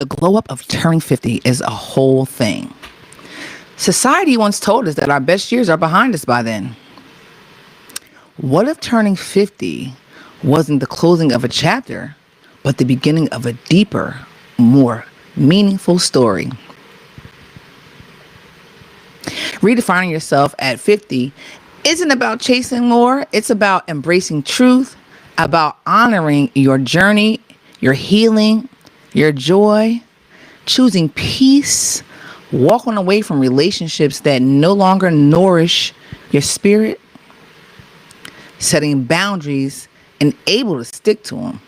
The glow up of turning 50 is a whole thing. Society once told us that our best years are behind us by then. What if turning 50 wasn't the closing of a chapter, but the beginning of a deeper, more meaningful story? Redefining yourself at 50 isn't about chasing more. It's about embracing truth, about honoring your journey, your healing, your joy, choosing peace, walking away from relationships that no longer nourish your spirit, setting boundaries and able to stick to them.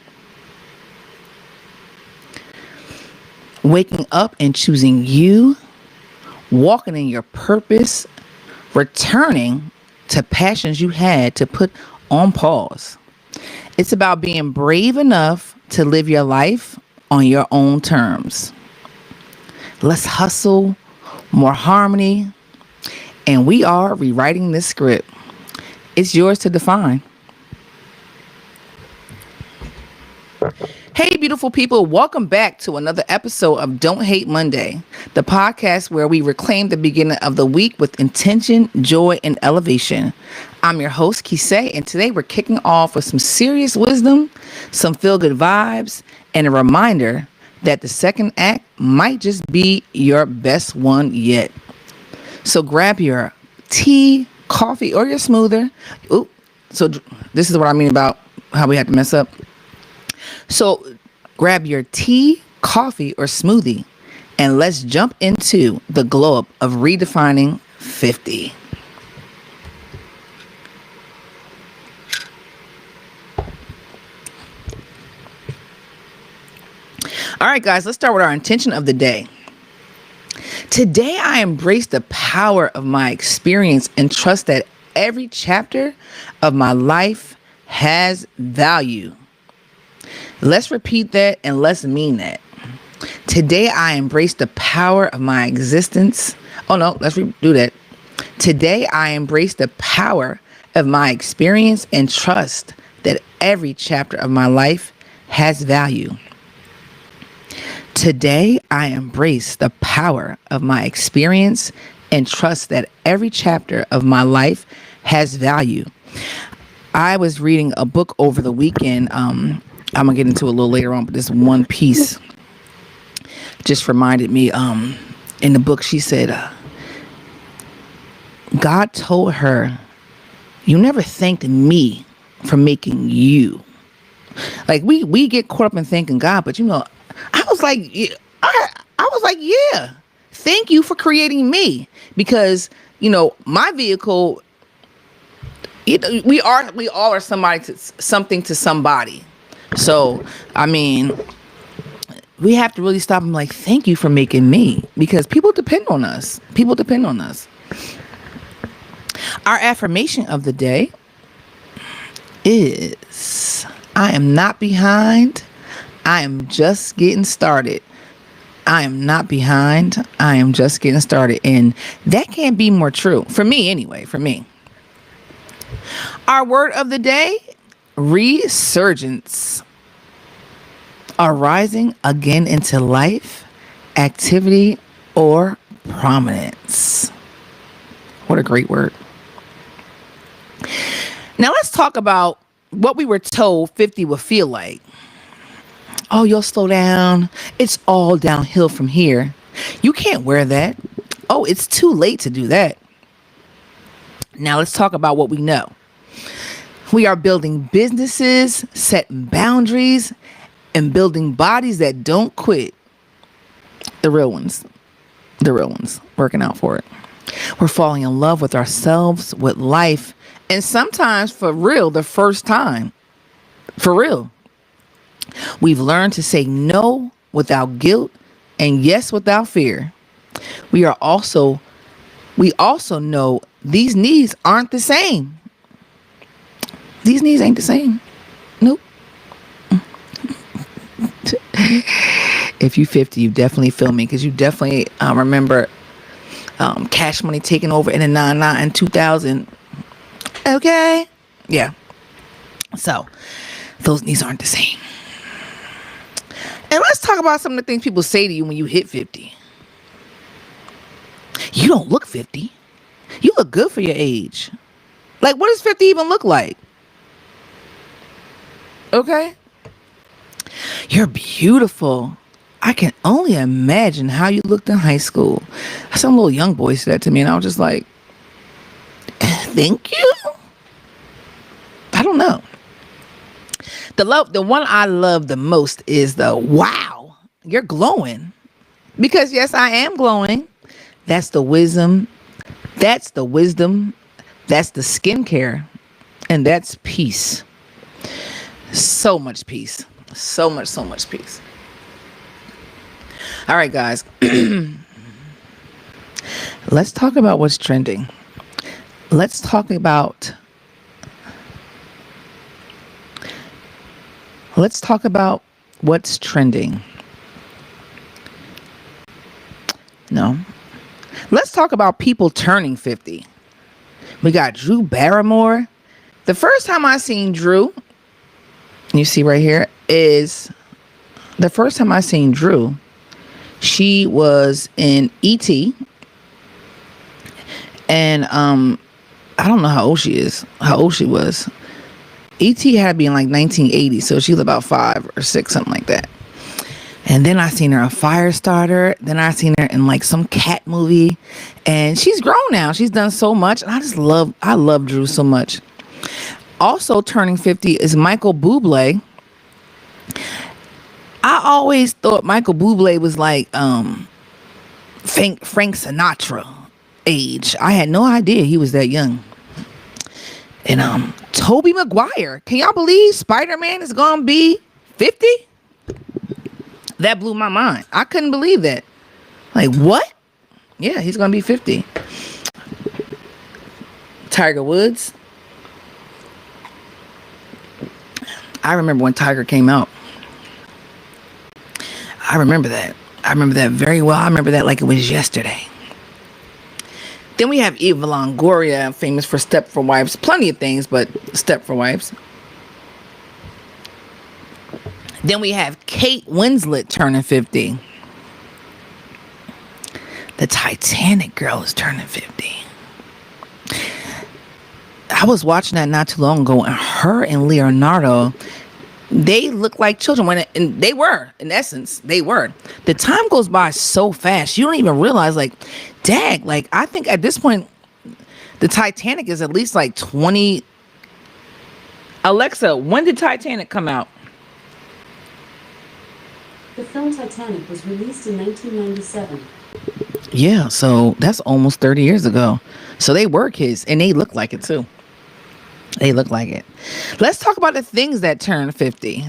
Waking up and choosing you, walking in your purpose, returning to passions you had to put on pause. It's about being brave enough to live your life on your own terms. Less hustle, more harmony, and we are rewriting this script. It's yours to define. Hey, beautiful people, welcome back to another episode of Don't Hate Monday, the podcast where we reclaim the beginning of the week with intention, joy, and elevation. I'm your host, Kisei, and today we're kicking off with some serious wisdom, some feel-good vibes, and a reminder that the second act might just be your best one yet. So grab your tea, coffee, or your smoother. Ooh, so this is what I mean about how we had to mess up. So grab your tea, coffee, or smoothie, and let's jump into the glow up of redefining 50. All right, guys, let's start with our intention of the day. Today, I embrace the power of my experience and trust that every chapter of my life has value. Let's repeat that and let's mean that. Today, I embrace the power of my existence. Oh, no, let's do that. Today, I embrace the power of my experience and trust that every chapter of my life has value. Today, I embrace the power of my experience and trust that every chapter of my life has value. I was reading a book over the weekend. I'm going to get into it a little later on, but this one piece just reminded me. In the book, she said, God told her, you never thanked me for making you. Like we get caught up in thanking God, but I was like, yeah, thank you for creating me, because my vehicle. We all are something to somebody. So I mean, we have to really stop and like, thank you for making me, because people depend on us. Our affirmation of the day is, I am not behind. I am just getting started. I am not behind. I am just getting started. And that can't be more true. For me, anyway. For me. Our word of the day, resurgence. Arising again into life, activity, or prominence. What a great word. Now let's talk about what we were told 50 would feel like. Oh, you'll slow down. It's all downhill from here. You can't wear that. Oh, it's too late to do that. Now let's talk about what we know. We are building businesses, setting boundaries, and building bodies that don't quit. The real ones, working out for it. We're falling in love with ourselves, with life, and sometimes for real, the first time. For real. We've learned to say no without guilt and yes without fear. We also know these needs aren't the same. These needs ain't the same. Nope. If you 50, you definitely feel me, because you definitely remember Cash Money taking over in the 99 and 2000. Okay. Yeah. So those needs aren't the same. And let's talk about some of the things people say to you when you hit 50. You don't look 50. You look good for your age. Like, what does 50 even look like? Okay? You're beautiful. I can only imagine how you looked in high school. Some little young boy said that to me, and I was just like, thank you? I don't know. The one I love the most is the wow, you're glowing. Because yes, I am glowing. That's the wisdom. That's the wisdom. That's the skincare. And that's peace. So much peace. So much peace. All right, guys. Let's talk about what's trending. Let's talk about what's trending. No. Let's talk about people turning 50. We got Drew Barrymore. The first time I seen Drew, you see right here, is the first time I seen Drew, she was in E.T. And I don't know how old she was. E.T. had to be in like 1980, so she was about 5 or 6, something like that. And then I seen her a Firestarter. Then I seen her in like some cat movie. And she's grown now. She's done so much. And I love Drew so much. Also turning 50 is Michael Bublé. I always thought Michael Bublé was like Frank Sinatra age. I had no idea he was that young. And Tobey Maguire. Can y'all believe Spider-Man is gonna be 50? That blew my mind. I couldn't believe that. Like, what? Yeah, he's gonna be 50. Tiger Woods. I remember when Tiger came out. I remember that. I remember that very well. I remember that like it was yesterday. Then we have Eva Longoria, famous for Stepford Wives. Plenty of things, but Stepford Wives. Then we have Kate Winslet turning 50. The Titanic girl is turning 50. I was watching that not too long ago, and her and Leonardo, they look like children. And they were, in essence, they were. The time goes by so fast. You don't even realize, like, dang, like, I think at this point, the Titanic is at least like 20. Alexa, when did Titanic come out? The film Titanic was released in 1997. Yeah, so that's almost 30 years ago. So they were kids, and they look like it too. They look like it. Let's talk about the things that turn 50.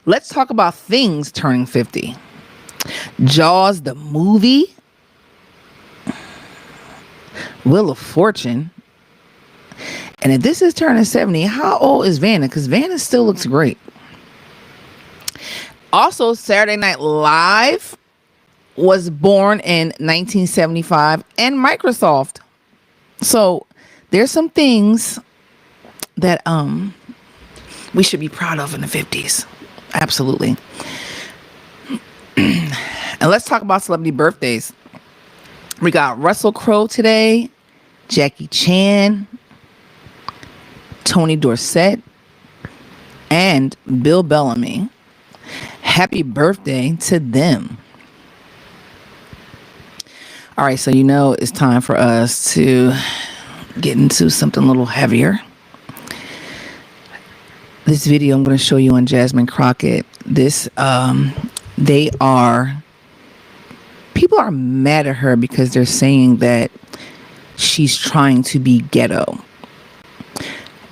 Let's talk about things turning 50. Jaws the movie. Wheel of Fortune. And if this is turning 70, how old is Vanna? Because Vanna still looks great. Also, Saturday Night Live was born in 1975, and Microsoft. So there's some things that we should be proud of in the 50s. Absolutely. And let's talk about celebrity birthdays. We got Russell Crowe today, Jackie Chan, Tony Dorsett, and Bill Bellamy. Happy birthday to them. All right, so you know it's time for us to get into something a little heavier. This video I'm going to show you on Jasmine Crockett. People are mad at her because they're saying that she's trying to be ghetto.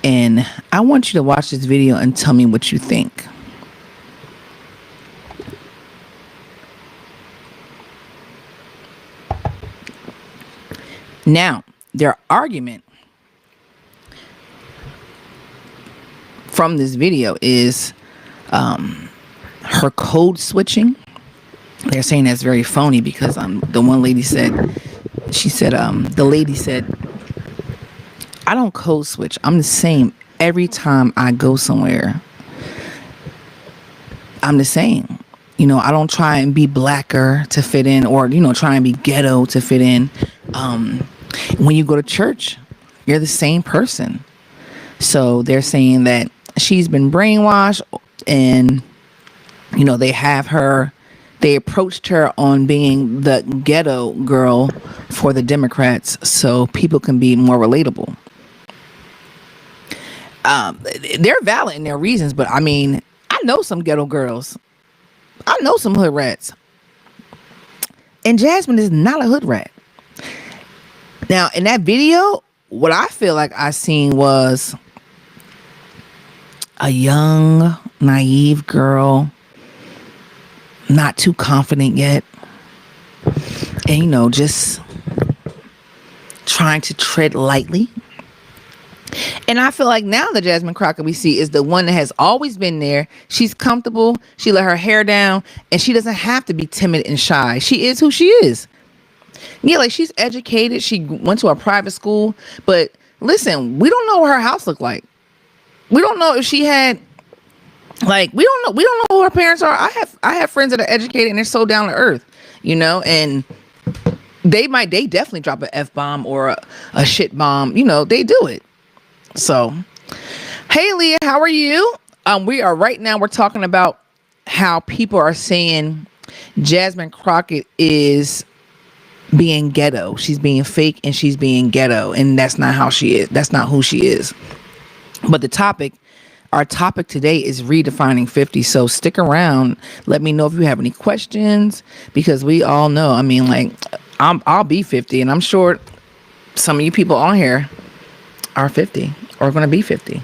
And I want you to watch this video and tell me what you think. Now, their argument from this video is her code switching. They're saying that's very phony because the one lady said, the lady said, I don't code switch. I'm the same every time I go somewhere. I'm the same. I don't try and be blacker to fit in, or try and be ghetto to fit in. When you go to church, you're the same person. So they're saying that she's been brainwashed, and they approached her on being the ghetto girl for the Democrats so people can be more relatable. They're valid in their reasons, but I mean, I know some ghetto girls. I know some hood rats. And Jasmine is not a hood rat. Now, in that video, what I feel like I seen was a young, naive girl, not too confident yet, and just trying to tread lightly. And I feel like now the Jasmine Crockett we see is the one that has always been there. She's comfortable. She let her hair down, and she doesn't have to be timid and shy. She is who she is. Yeah, like, she's educated. She went to a private school, but listen, we don't know what her house looked like. We don't know if she had, like, we don't know who her parents are. I have friends that are educated and they're so down to earth, and they definitely drop an F-bomb or a shit bomb. They do it. So, hey Leah, how are you? We're talking about how people are saying Jasmine Crockett is being ghetto. She's being fake and she's being ghetto, and that's not how she is. That's not who she is. But our topic today is redefining 50. So stick around. Let me know if you have any questions, because we all know, I mean, like, I'll be 50, and I'm sure some of you people on here are 50 or going to be 50.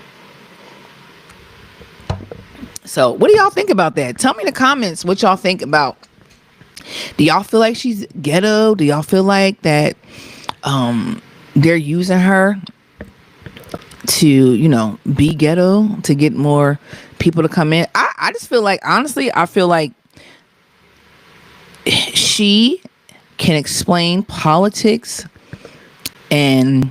So what do y'all think about that? Tell me in the comments what y'all think about. Do y'all feel like she's ghetto? Do y'all feel like that they're using her to, be ghetto to get more people to come in? I just feel like, honestly, I feel like she can explain politics, and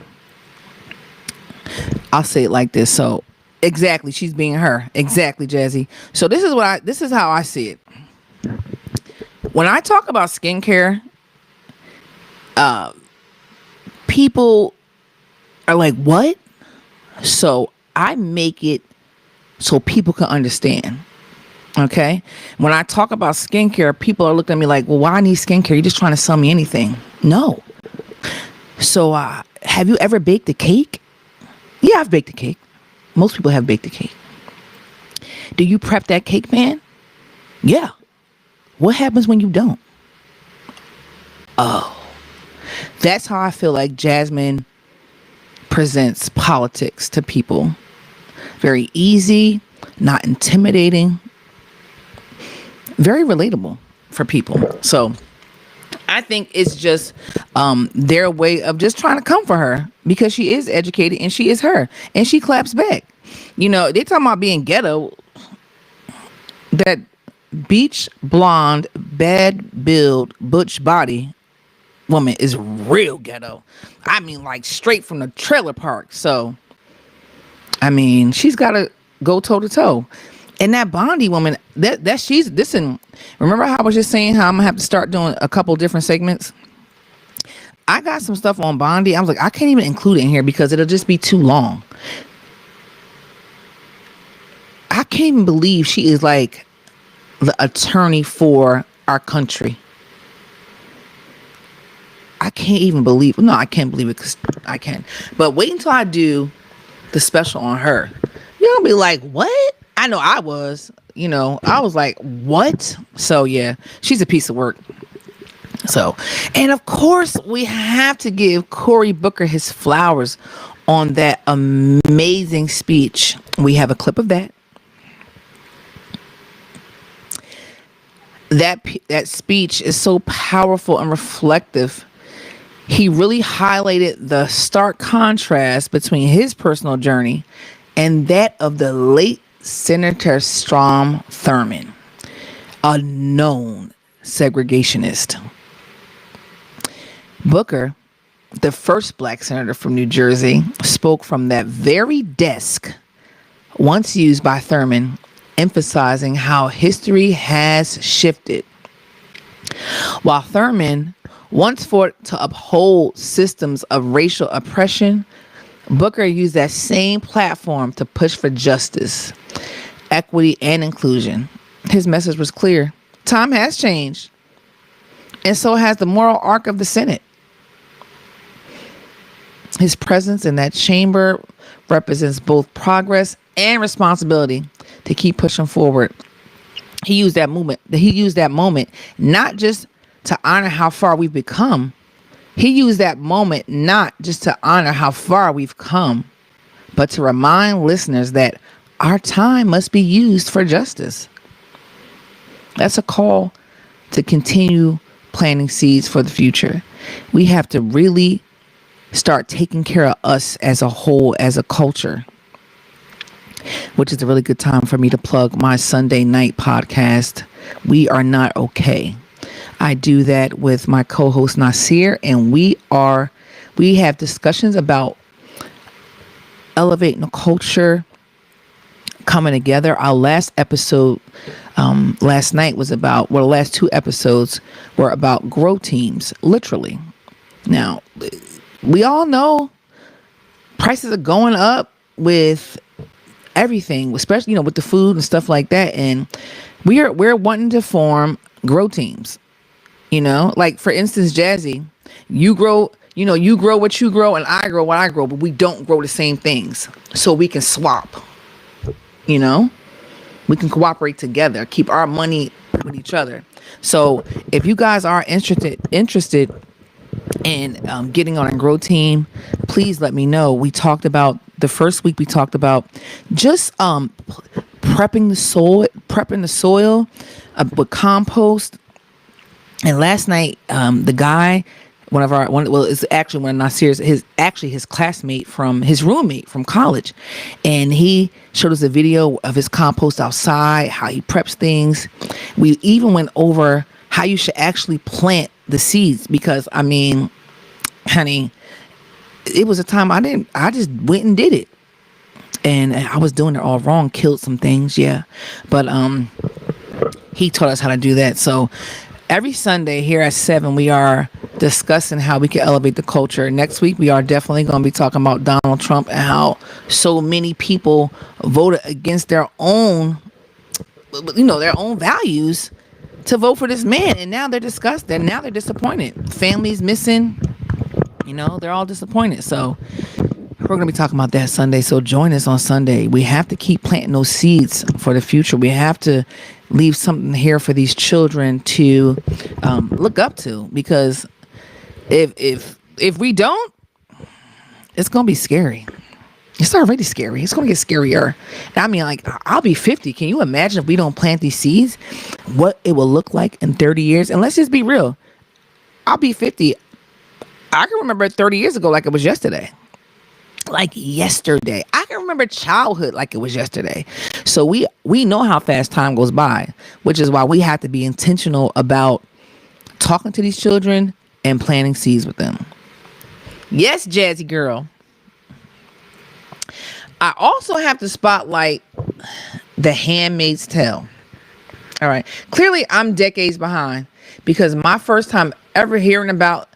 I'll say it like this. So exactly, she's being her. Exactly, Jazzy. So this is how I see it. When I talk about skincare, people are like, what? So I make it so people can understand. Okay. When I talk about skincare, people are looking at me like, well, why I need skincare? You're just trying to sell me anything. No. So have you ever baked a cake? Yeah, I've baked a cake. Most people have baked a cake. Do you prep that cake pan? Yeah. What happens when you don't? Oh, that's how I feel like Jasmine presents politics to people. Very easy, not intimidating, very relatable for people. So I think it's just their way of just trying to come for her, because she is educated and she is her, and she claps back. They talking about being ghetto. That beach blonde, bad build, butch body woman is real ghetto. I mean, like, straight from the trailer park. So, I mean, she's got to go toe to toe. And that Bondi woman, that she's, listen, remember how I was just saying how I'm gonna have to start doing a couple different segments? I got some stuff on Bondi. I was like, I can't even include it in here because it'll just be too long. I can't even believe she is like the attorney for our country. I can't even believe. No, I can't believe it, because I can. But wait until I do the special on her. You're gonna be like, what? I know I was. I was like, what? So yeah, she's a piece of work. So, and of course, we have to give Cory Booker his flowers on that amazing speech. We have a clip of that. That speech is so powerful and reflective. He really highlighted the stark contrast between his personal journey and that of the late Senator Strom Thurmond, a known segregationist. Booker, the first black senator from New Jersey, spoke from that very desk once used by Thurmond emphasizing how history has shifted. While Thurman once fought to uphold systems of racial oppression, Booker used that same platform to push for justice, equity, and inclusion. His message was clear. Time has changed, and so has the moral arc of the Senate. His presence in that chamber represents both progress and responsibility to keep pushing forward. He used that moment not just to honor how far we've become. He used that moment not just to honor how far we've come, but to remind listeners that our time must be used for justice. That's a call to continue planting seeds for the future. We have to really start taking care of us as a whole, as a culture, which is a really good time for me to plug my Sunday night podcast, We Are Not Okay. I do that with my co-host Nasir, and we have discussions about elevating the culture, coming together. Our last episode last night was about, well, the last two episodes were about grow teams, literally. Now, we all know prices are going up with everything, especially, with the food and stuff like that. And we're wanting to form grow teams, like for instance, Jazzy, you grow what you grow and I grow what I grow, but we don't grow the same things. So we can swap, we can cooperate together, keep our money with each other. So if you guys are interested and getting on a grow team, please let me know. We talked about the first week. We talked about just prepping the soil with compost. And last night, the guy, it's actually one of Nasir's, his classmate his roommate from college, and he showed us a video of his compost outside, how he preps things. We even went over how you should actually plant the seeds, because honey, it was a time I just went and did it, and I was doing it all wrong, killed some things, yeah, but he taught us how to do that. So every Sunday here at 7, we are discussing how we can elevate the culture. Next week, we are definitely going to be talking about Donald Trump and how so many people voted against their own values to vote for this man. And now they're disgusted. Now they're disappointed. Families missing, they're all disappointed. So we're going to be talking about that Sunday. So join us on Sunday. We have to keep planting those seeds for the future. We have to leave something here for these children to look up to, because if we don't, it's going to be scary. It's already scary. It's going to get scarier. I'll be 50. Can you imagine if we don't plant these seeds, what it will look like in 30 years? And let's just be real. I'll be 50. I can remember 30 years ago like it was yesterday. Like yesterday. I can remember childhood like it was yesterday. So we know how fast time goes by, which is why we have to be intentional about talking to these children and planting seeds with them. Yes, Jazzy girl. I also have to spotlight The Handmaid's Tale. All right. Clearly, I'm decades behind, because my first time ever hearing about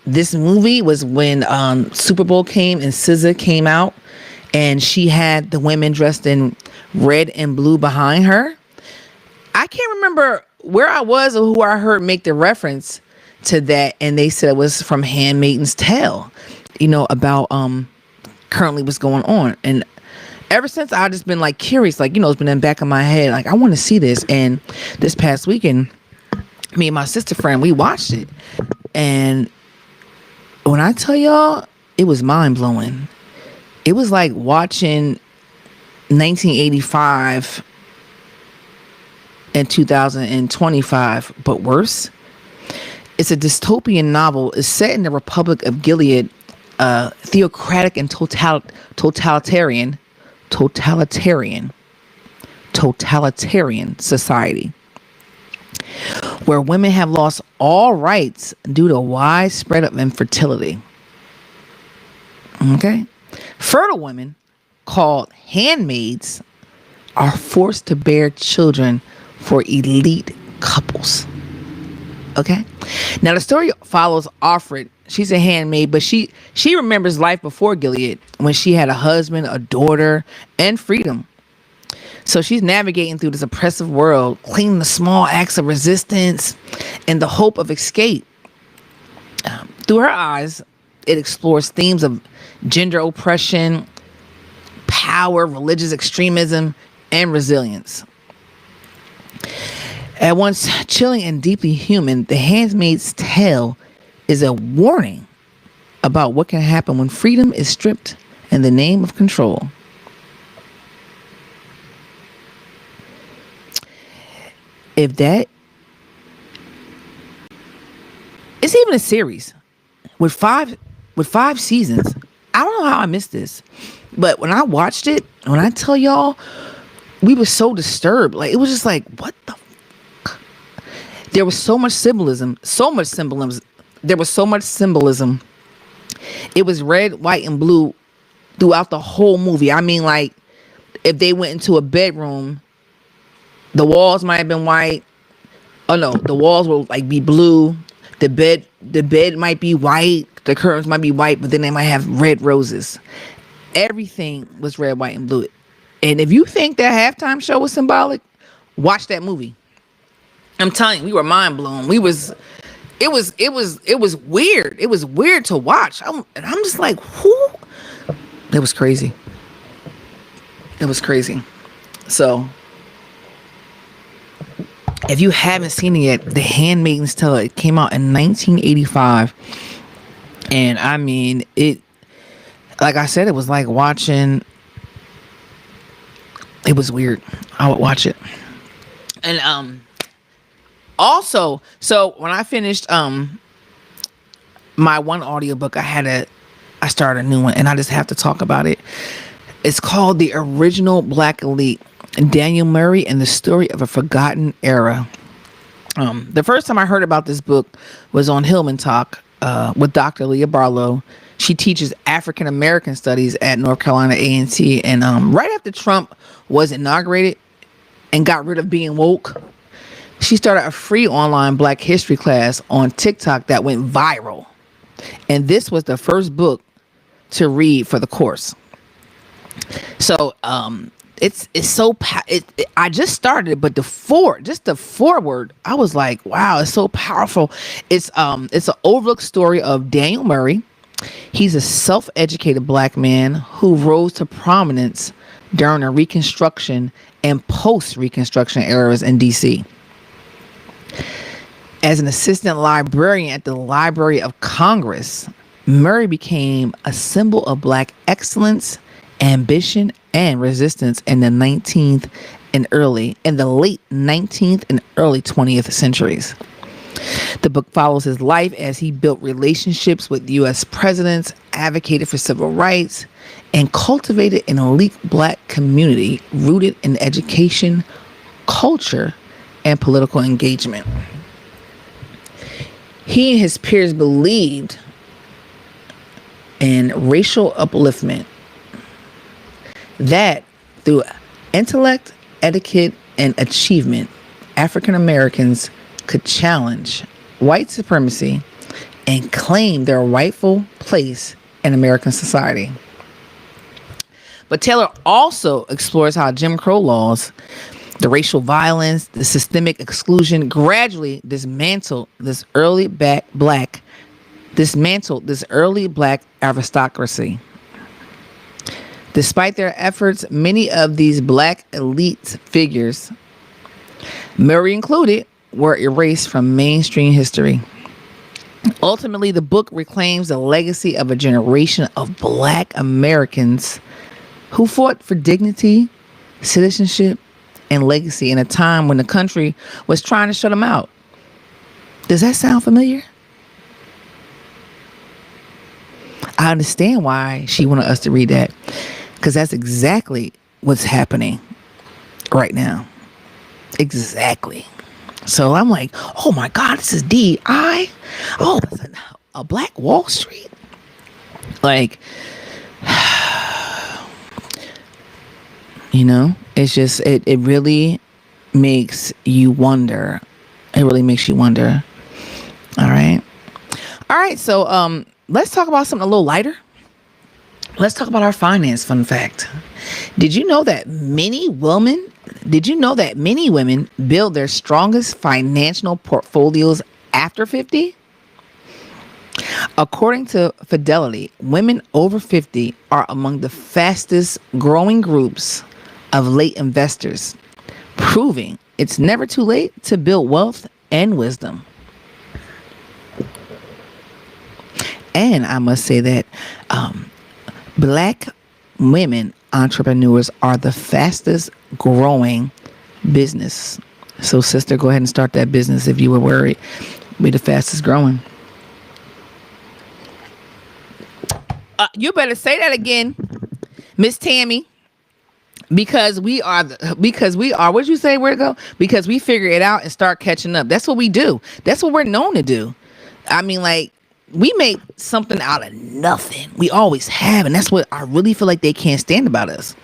this movie was when Super Bowl came and SZA came out, and she had the women dressed in red and blue behind her. I can't remember where I was or who I heard make the reference to that, and they said it was from Handmaid's Tale, about currently what's going on. And ever since, I've just been like curious, it's been in the back of my head, like I want to see this. And this past weekend, me and my sister friend, we watched it, and when I tell y'all, it was mind blowing. It was like watching 1985 and 2025, but worse. It's a dystopian novel. It's set in the Republic of Gilead, theocratic and totalitarian society, where women have lost all rights due to widespread of infertility. Okay? Fertile women, called handmaids, are forced to bear children for elite couples. Okay. Now the story follows Offred. She's a handmaid, but she remembers life before Gilead when she had a husband, a daughter, and freedom. So she's navigating through this oppressive world, clinging to small acts of resistance and the hope of escape. Through her eyes, it explores themes of gender oppression, power, religious extremism, and resilience. At once chilling and deeply human, The Handmaid's Tale is a warning about what can happen when freedom is stripped in the name of control. If that, it's even a series with five seasons. I don't know how I missed this, but when I watched it, when I tell y'all, we were so disturbed. Like, it was just like, what the there was so much symbolism, There was so much symbolism. It was red, white, and blue throughout the whole movie. I mean, like, if they went into a bedroom, the walls might have been white. Oh no, the walls will like be blue. The bed might be white. The curtains might be white, but then they might have red roses. Everything was red, white, and blue. And if you think that halftime show was symbolic, watch that movie. I'm telling you, we were mind blown. It was weird. It was weird to watch. I'm just like, who? It was crazy. It was crazy. So, if you haven't seen it yet, The Handmaid's Tale, it came out in 1985. And I mean, it, like I said, it was like watching, it was weird. I would watch it. And, also, so when I finished my one audiobook, I started a new one, and I just have to talk about it. It's called The Original Black Elite, Daniel Murray and the Story of a Forgotten Era. The first time I heard about this book was on Hillman Talk with Dr. Leah Barlow. She teaches African American studies at North Carolina A&T, and right after Trump was inaugurated and got rid of being woke, she started a free online Black history class on TikTok that went viral. And this was the first book to read for the course. So it's so I just started it, but the foreword, I was like, wow, it's so powerful. It's an overlooked story of Daniel Murray. He's a self-educated Black man who rose to prominence during the Reconstruction and post-Reconstruction eras in DC. As an assistant librarian at the Library of Congress, Murray became a symbol of Black excellence, ambition, and resistance in the late 19th and early 20th centuries. The book follows his life as he built relationships with U.S. presidents, advocated for civil rights, and cultivated an elite Black community rooted in education, culture, and political engagement. He and his peers believed in racial upliftment, that through intellect, etiquette, and achievement, African Americans could challenge white supremacy and claim their rightful place in American society. But Taylor also explores how Jim Crow laws, the racial violence, the systemic exclusion gradually dismantled this early Black aristocracy. Despite their efforts, many of these Black elite figures, Murray included, were erased from mainstream history. Ultimately, the book reclaims the legacy of a generation of Black Americans who fought for dignity, citizenship, and legacy in a time when the country was trying to shut them out. Does that sound familiar? I understand why she wanted us to read that, because that's exactly what's happening right now. Exactly. So I'm like, oh my God, this is DI. Oh, that's a Black Wall Street. Like, you know, It's just it really makes you wonder. It really makes you wonder. All right. All right. So let's talk about something a little lighter. Let's talk about our finance fun fact. Did you know that many women build their strongest financial portfolios after 50? According to Fidelity, women over 50 are among the fastest growing groups of late investors, proving it's never too late to build wealth and wisdom. And I must say that Black women entrepreneurs are the fastest growing business. So, sister, go ahead and start that business if you were worried. Be the fastest growing. You better say that again, Miss Tammy, because we are, what'd you say, where to go? Because we figure it out and start catching up. That's what we do. That's what we're known to do. I mean, like, we make something out of nothing. We always have. And that's what I really feel like they can't stand about us.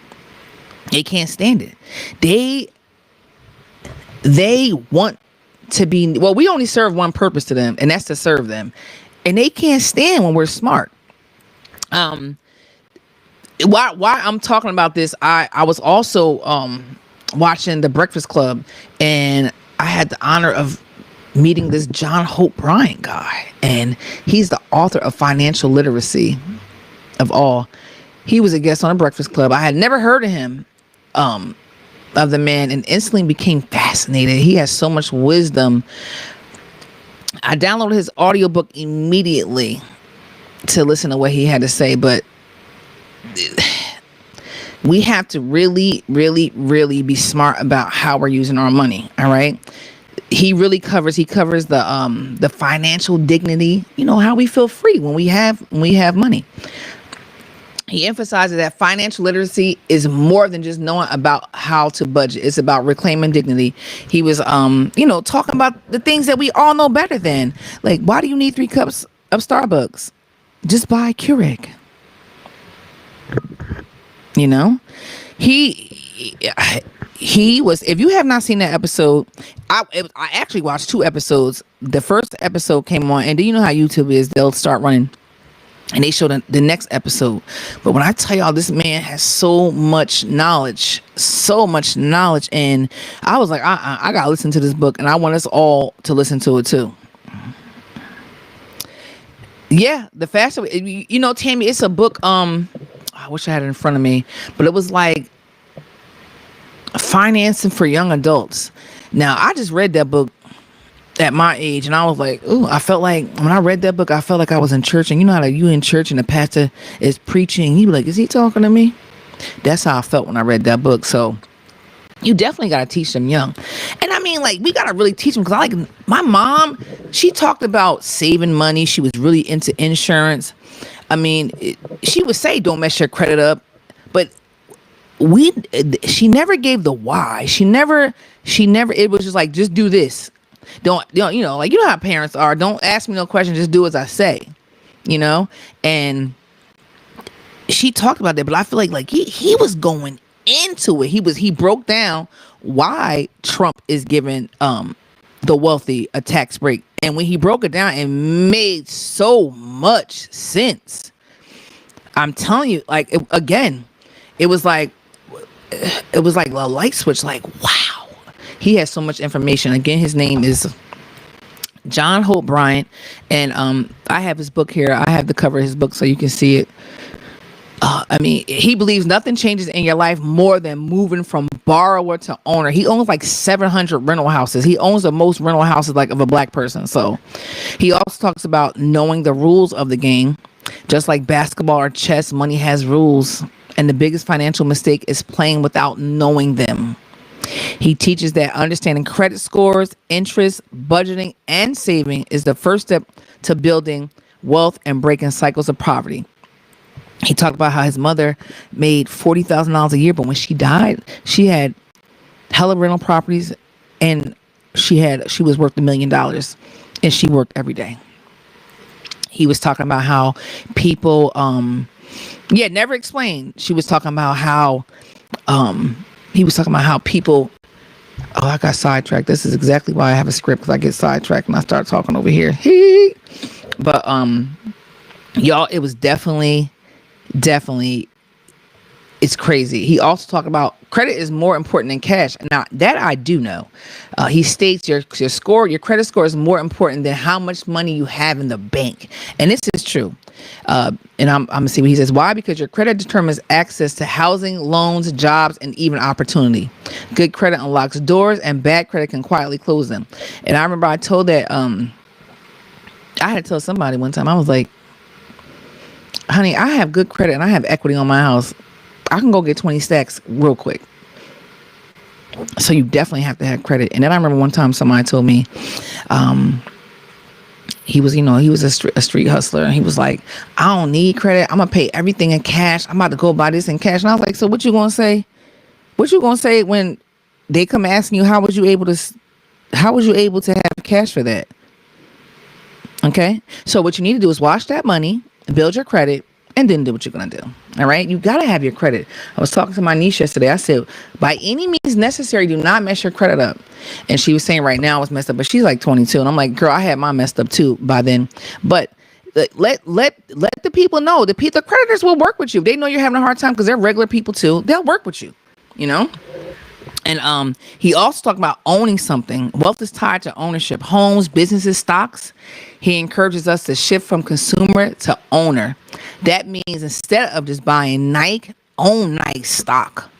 They can't stand it. They want to be, well, we only serve one purpose to them, and that's to serve them. And they can't stand when we're smart. Why I'm talking about this, I was also watching The Breakfast Club, and I had the honor of meeting this John Hope Bryant guy, and he's the author of Financial Literacy of All. He was a guest on The Breakfast Club. I had never heard of him, of the man, and instantly became fascinated. He has so much wisdom. I downloaded his audiobook immediately to listen to what he had to say, but we have to really, really, really be smart about how we're using our money. All right. He covers the financial dignity, how we feel free when we have money. He emphasizes that financial literacy is more than just knowing about how to budget. It's about reclaiming dignity. He was, talking about the things that we all know better than, like, why do you need 3 cups of Starbucks? Just buy Keurig. He was, if you have not seen that episode, I actually watched 2 episodes. The first episode came on, and do you know how YouTube is? They'll start running and they show the next episode. But when I tell y'all, this man has so much knowledge, and I was like, I gotta listen to this book, and I want us all to listen to it too. Yeah, the faster, Tammy, it's a book. I wish I had it in front of me, but it was like financing for young adults. Now, I just read that book at my age, and I was like, ooh, I felt like when I read that book, I felt like I was in church. And you know how you in church and the pastor is preaching, you be like, is he talking to me? That's how I felt when I read that book. So you definitely got to teach them young. And I mean, like, we got to really teach them, because my mom, she talked about saving money. She was really into insurance. I mean, she would say, don't mess your credit up, but she never gave the why. She never, it was just like, just do this. Don't, like, how parents are. Don't ask me no questions. Just do as I say, and she talked about that, but I feel like he was going into it. He broke down why Trump is giving the wealthy a tax break. And when he broke it down, it made so much sense. I'm telling you, like, it was like a light switch. Like, wow, he has so much information. Again, his name is John Hope Bryant, and I have his book here. I have the cover of his book so you can see it. I mean, he believes nothing changes in your life more than moving from borrower to owner. He owns like 700 rental houses. He owns the most rental houses like of a Black person. So he also talks about knowing the rules of the game. Just like basketball or chess, money has rules. And the biggest financial mistake is playing without knowing them. He teaches that understanding credit scores, interest, budgeting, and saving is the first step to building wealth and breaking cycles of poverty. He talked about how his mother made $40,000 a year, but when she died, she had hella rental properties, and she was worth $1 million, and she worked every day. He was talking about how people, never explained. She was talking about how, he was talking about how people, oh, I got sidetracked. This is exactly why I have a script, because I get sidetracked and I start talking over here. But y'all, it was definitely, it's crazy. He also talked about credit is more important than cash. Now that I do know. He states your score, your credit score is more important than how much money you have in the bank. And this is true. And I'm gonna see what he says. Why? Because your credit determines access to housing, loans, jobs, and even opportunity. Good credit unlocks doors, and bad credit can quietly close them. And I remember I told that I had to tell somebody one time. I was like, honey, I have good credit and I have equity on my house. I can go get 20 stacks real quick. So you definitely have to have credit. And then I remember one time somebody told me, he was a street hustler, and he was like, I don't need credit. I'm gonna pay everything in cash. I'm about to go buy this in cash. And I was like, so what you gonna say? What you gonna say when they come asking you, how was you able to have cash for that? Okay. So what you need to do is wash that money, build your credit, and then do what you're going to do. All right. You got to have your credit. I was talking to my niece yesterday. I said, by any means necessary, do not mess your credit up. And she was saying right now it's messed up, but she's like 22. And I'm like, girl, I had mine messed up too by then. But let the people know, the creditors will work with you. They know you're having a hard time because they're regular people too. They'll work with you, you know? And he also talked about owning something. Wealth is tied to ownership, homes, businesses, stocks. He encourages us to shift from consumer to owner. That means instead of just buying Nike, own Nike stock.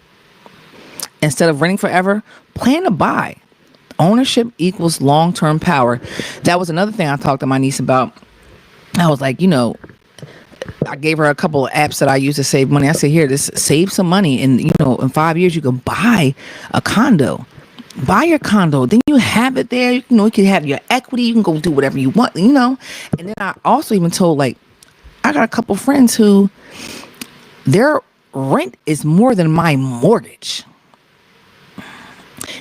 Instead of renting forever, plan to buy. Ownership equals long-term power. That was another thing I talked to my niece about. I was like, I gave her a couple of apps that I use to save money. I said, here, just save some money. And, in 5 years, you can buy a condo. Buy your condo. Then you have it there. You can have your equity. You can go do whatever you want, And then I also even told, I got a couple friends who their rent is more than my mortgage.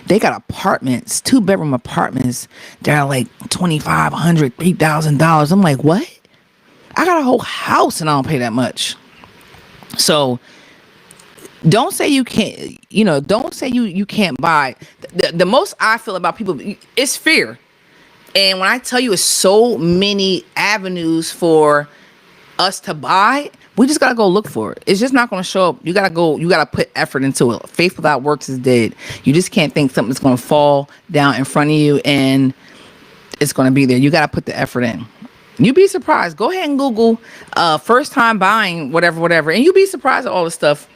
They got apartments, 2-bedroom apartments. They're like $2,500, $3,000. I'm like, what? I got a whole house and I don't pay that much. So don't say you can't, don't say you can't buy. The most I feel about people is fear. And when I tell you it's so many avenues for us to buy, we just got to go look for it. It's just not going to show up. You got to put effort into it. Faith without works is dead. You just can't think something's going to fall down in front of you and it's going to be there. You got to put the effort in. You'd be surprised. Go ahead and Google first time buying whatever. And you'd be surprised at all the stuff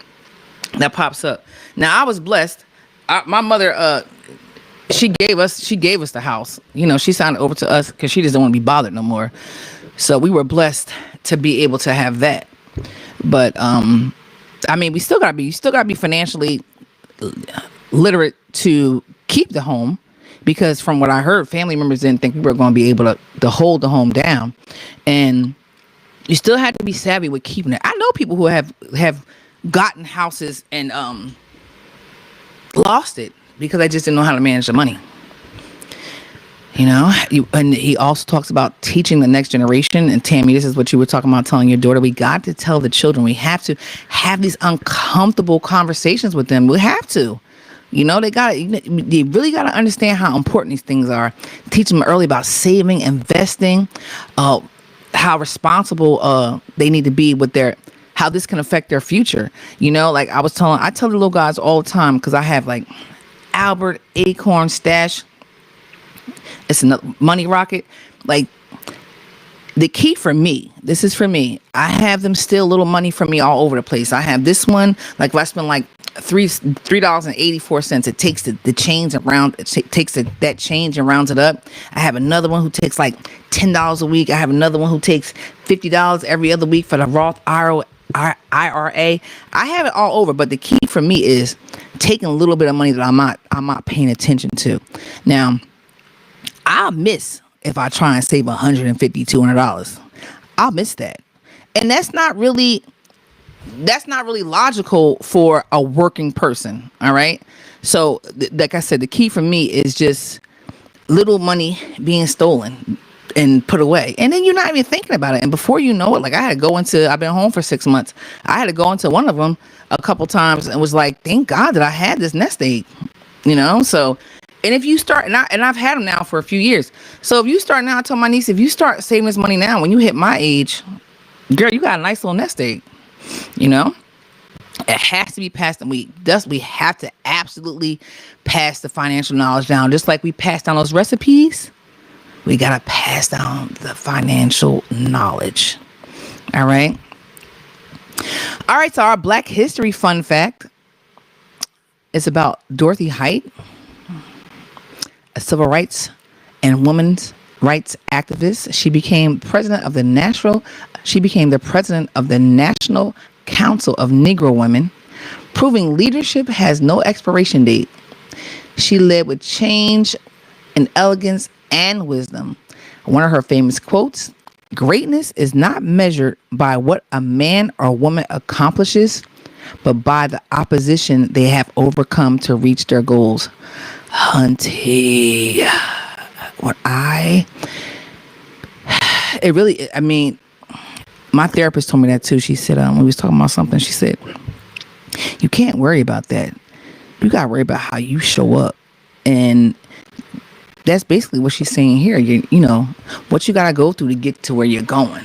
that pops up. Now, I was blessed. My mother, she gave us the house. She signed it over to us because she doesn't want to be bothered no more. So we were blessed to be able to have that. But, you still got to be financially literate to keep the home. Because from what I heard, family members didn't think we were going to be able to hold the home down. And you still had to be savvy with keeping it. I know people who have gotten houses and lost it because they just didn't know how to manage the money. And he also talks about teaching the next generation. And Tammy, this is what you were talking about telling your daughter. We got to tell the children. We have to have these uncomfortable conversations with them. We have to. They really got to understand how important these things are. Teach them early about saving, investing, how responsible they need to be with how this can affect their future. I tell the little guys all the time, because I have Albert, Acorn, Stash. It's another Money Rocket. The key for me, this is for me. I have them steal little money from me all over the place. I have this one, if I spend $3.84, it takes the change around. It takes that change and rounds it up. I have another one who takes $10 a week. I have another one who takes $50 every other week for the Roth IRA. I have it all over, but the key for me is taking a little bit of money that I'm not paying attention to. Now, I'll miss if I try and save $150, $200. I'll miss that, and that's not really logical for a working person. All right. So like I said, the key for me is just little money being stolen. and put away. And then you're not even thinking about it. And before you know it, like I've been home for 6 months. I had to go into one of them a couple times and was like, thank God that I had this nest egg, So, and if you start, and I've had them now for a few years. So if you start now, I told my niece, if you start saving this money now, when you hit my age, girl, you got a nice little nest egg, It has to be passed, and we have to absolutely pass the financial knowledge down, just like we pass down those recipes. We gotta pass down the financial knowledge. All right. So our Black History fun fact is about Dorothy Height, a civil rights and women's rights activist. She became the president of the National Council of Negro Women, proving leadership has no expiration date. She led with change and elegance and wisdom. One of her famous quotes: greatness is not measured by what a man or woman accomplishes, but by the opposition they have overcome to reach their goals. Hunty. My therapist told me that too. She said, when we was talking about something, she said, you can't worry about that. You got to worry about how you show up. And that's basically what she's saying here. What you got to go through to get to where you're going,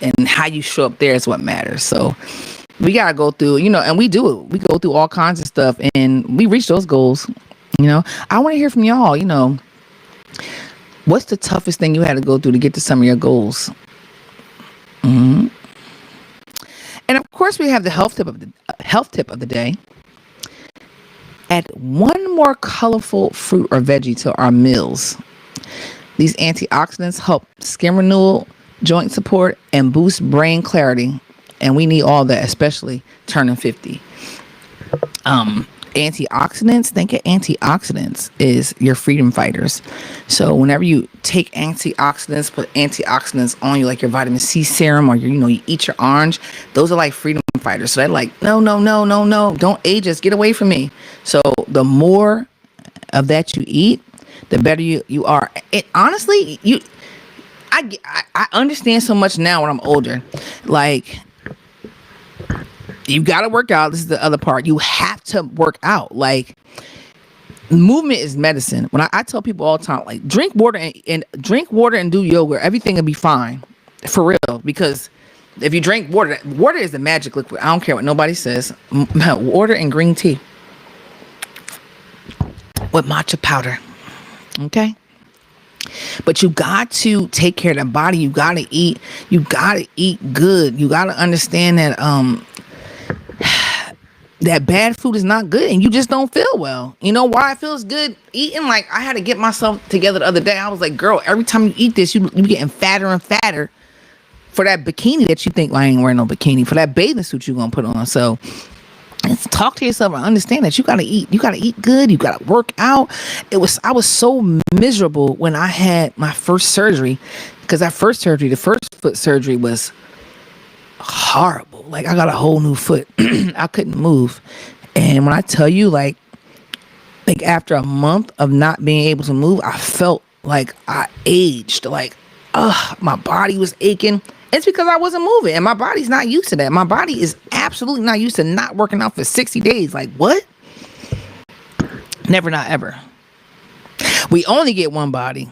and how you show up there is what matters. So we got to go through, and we do it. We go through all kinds of stuff and we reach those goals. I want to hear from y'all, what's the toughest thing you had to go through to get to some of your goals? Mm-hmm. And of course, we have the health tip of the day. Add one more colorful fruit or veggie to our meals. These antioxidants help skin renewal, joint support, and boost brain clarity. And we need all that, especially turning 50. Antioxidants, think of antioxidants is your freedom fighters. So whenever you take antioxidants, put antioxidants on you, like your vitamin C serum, or you eat your orange, those are like freedom fighters. So they're like, no, don't age us, get away from me. So the more of that you eat, the better you are. It honestly, I understand so much now when I'm older. Like, you got to work out. This is the other part. You have to work out. Like, movement is medicine. When I tell people all the time, like, drink water and do yoga, everything will be fine, for real. Because if you drink water is the magic liquid. I don't care what nobody says. Water and green tea with matcha powder. Okay. But you got to take care of the body. You got to eat. You got to eat good. You got to understand that that bad food is not good, and you just don't feel well. You know why it feels good eating? Like, I had to get myself together the other day. I was like, girl, every time you eat this, you getting fatter and fatter for that bikini that you think, well, I ain't wearing no bikini, for that bathing suit you're gonna put on. So talk to yourself and understand that you gotta eat. You gotta eat good. You gotta work out. I was so miserable when I had my first surgery, because the first foot surgery was horrible. Like, I got a whole new foot. I couldn't move. And when I tell you, like after a month of not being able to move, I felt like I aged. Like, my body was aching. It's because I wasn't moving, and my body's not used to that. My body is absolutely not used to not working out for 60 days. Like, what? Never, not ever. We only get one body.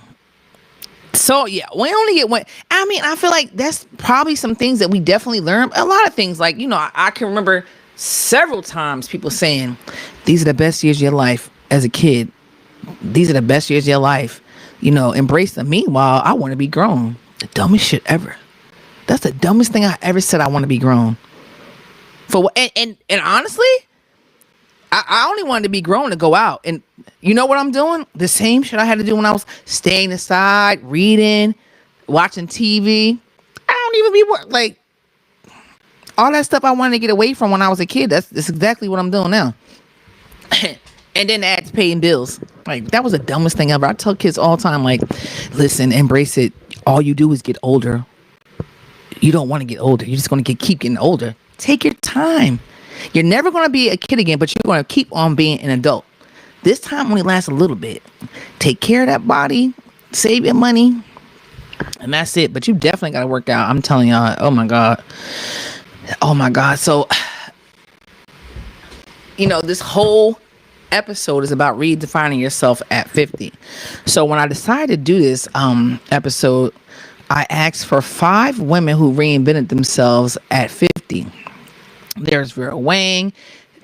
So yeah, we only get one. I mean, I feel like that's probably some things that we definitely learn. A lot of things, like, I can remember several times people saying, these are the best years of your life as a kid. These are the best years of your life. Embrace them. Meanwhile, I want to be grown. The dumbest shit ever. That's the dumbest thing I ever said. I want to be grown. For what? And honestly, I only wanted to be grown to go out. And you know what I'm doing? The same shit I had to do when I was staying inside, reading, watching TV. I don't even be like, all that stuff I wanted to get away from when I was a kid. That's exactly what I'm doing now. And then add to paying bills. Like, that was the dumbest thing ever. I tell kids all the time, like, listen, embrace it. All you do is get older. You don't want to get older. You're just going to keep getting older. Take your time. You're never going to be a kid again, but you're going to keep on being an adult. This time only lasts a little bit. Take care of that body. Save your money. and that's it. But you definitely got to work out. I'm telling y'all. Oh my god. Oh my god. So this whole episode is about redefining yourself at 50. So when I decided to do this episode, I asked for 5 women who reinvented themselves at 50. There's Vera Wang,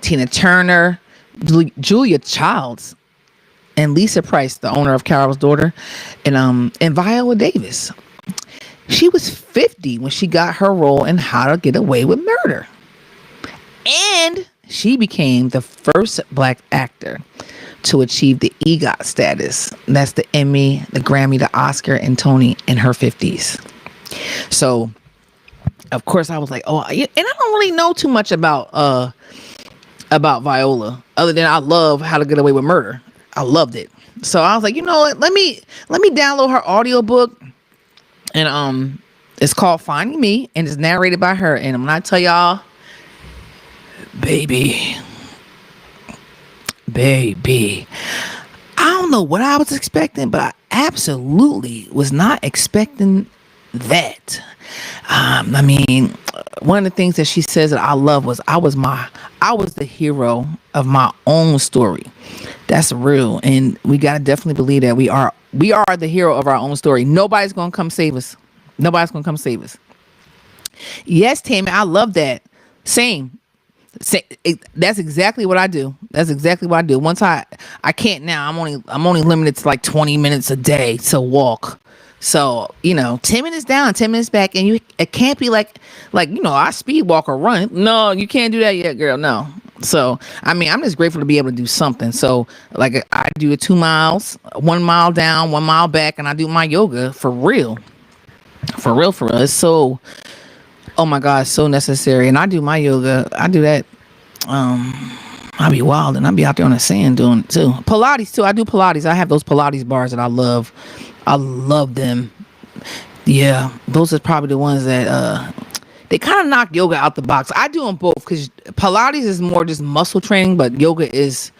Tina Turner, Julia Childs, and Lisa Price, the owner of Carol's Daughter, and Viola Davis. She was 50 when she got her role in How to Get Away with Murder. And she became the first Black actor to achieve the EGOT status. That's the Emmy, the Grammy, the Oscar, and Tony in her 50s. So, of course, I was like, oh, and I don't really know too much about Viola, other than I love How to Get Away with Murder. I loved it. So I was like, you know what? Let me download her audiobook. And it's called Finding Me, and it's narrated by her. And I'm gonna tell y'all, baby, I don't know what I was expecting, but I absolutely was not expecting that. I mean, one of the things that she says that I love was I was the hero of my own story. That's real, and we gotta definitely believe that we are the hero of our own story. Nobody's gonna come save us. Yes, Tammy, I love that. Same. That's exactly what I do. Once I can't now. I'm only limited to like 20 minutes a day to walk. So 10 minutes down, 10 minutes back, and it can't be like I speed walk or run. No, you can't do that yet, girl. No. So I mean, I'm just grateful to be able to do something. So like I do 2 miles, 1 mile down, 1 mile back, and I do my yoga for real. It's so, oh my God, so necessary. And I do my yoga. I do that. I be wild and I be out there on the sand doing it too. Pilates too. I do Pilates. I have those Pilates bars that I love. I love them. Yeah, those are probably the ones that they kind of knock yoga out the box. I do them both because Pilates is more just muscle training, but yoga is,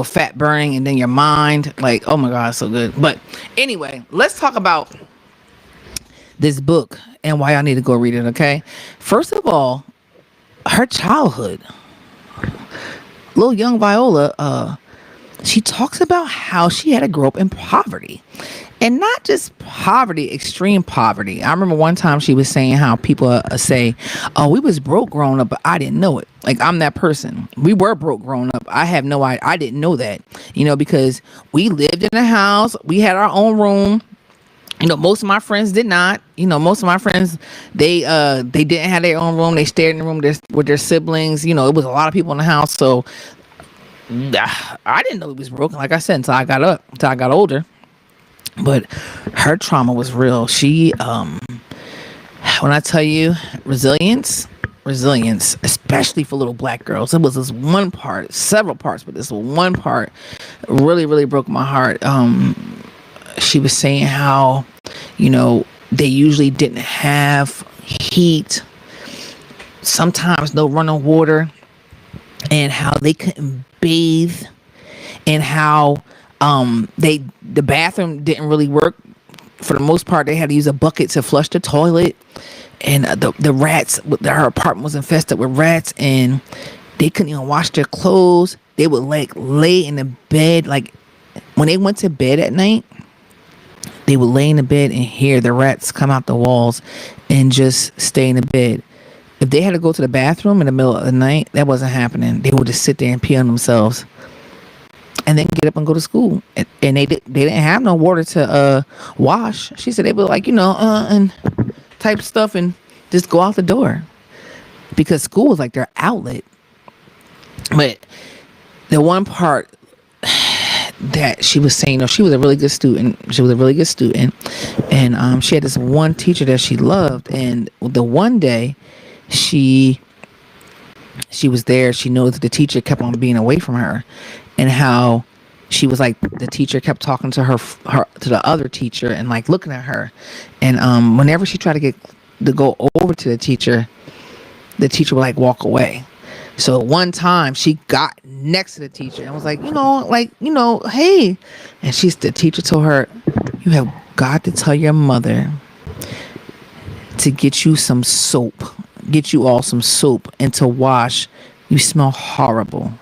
fat burning, and then your mind, like, oh my God, so good. But anyway, let's talk about this book and why I need to go read it. Okay, first of all, her childhood. Little young Viola, she talks about how she had to grow up in poverty, and not just poverty, extreme poverty. I remember one time she was saying how people say, "Oh, we was broke growing up, but I didn't know it." Like, I'm that person. We were broke growing up. I have no idea. I didn't know that, because we lived in a house. We had our own room. Most of my friends did not. Most of my friends, they didn't have their own room. They stayed in the room with their siblings. It was a lot of people in the house. So I didn't know it was broken, like I said, until I got older. But her trauma was real. She, when I tell you resilience, especially for little Black girls. It was this one part, several parts, but this one part really, really broke my heart. She was saying how, they usually didn't have heat, sometimes no running water, and how they couldn't bathe, and how the bathroom didn't really work. For the most part, they had to use a bucket to flush the toilet, and the rats, her apartment was infested with rats, and they couldn't even wash their clothes. They would lay in the bed, like when they went to bed at night. They would lay in the bed and hear the rats come out the walls and just stay in the bed. If they had to go to the bathroom in the middle of the night, that wasn't happening. They would just sit there and pee on themselves and then get up and go to school. And they didn't have no water to wash. She said they would and type stuff and just go out the door because school was like their outlet. But the one part that she was saying, she was a really good student. And she had this one teacher that she loved. And the one day she was there, she noticed the teacher kept on being away from her, and how she was like, the teacher kept talking to her to the other teacher and like looking at her. And whenever she tried to go over to the teacher would like walk away. So one time she got next to the teacher and was like, hey. And the teacher told her, "You have got to tell your mother to get you some soap, get you all some soap and to wash. You smell horrible.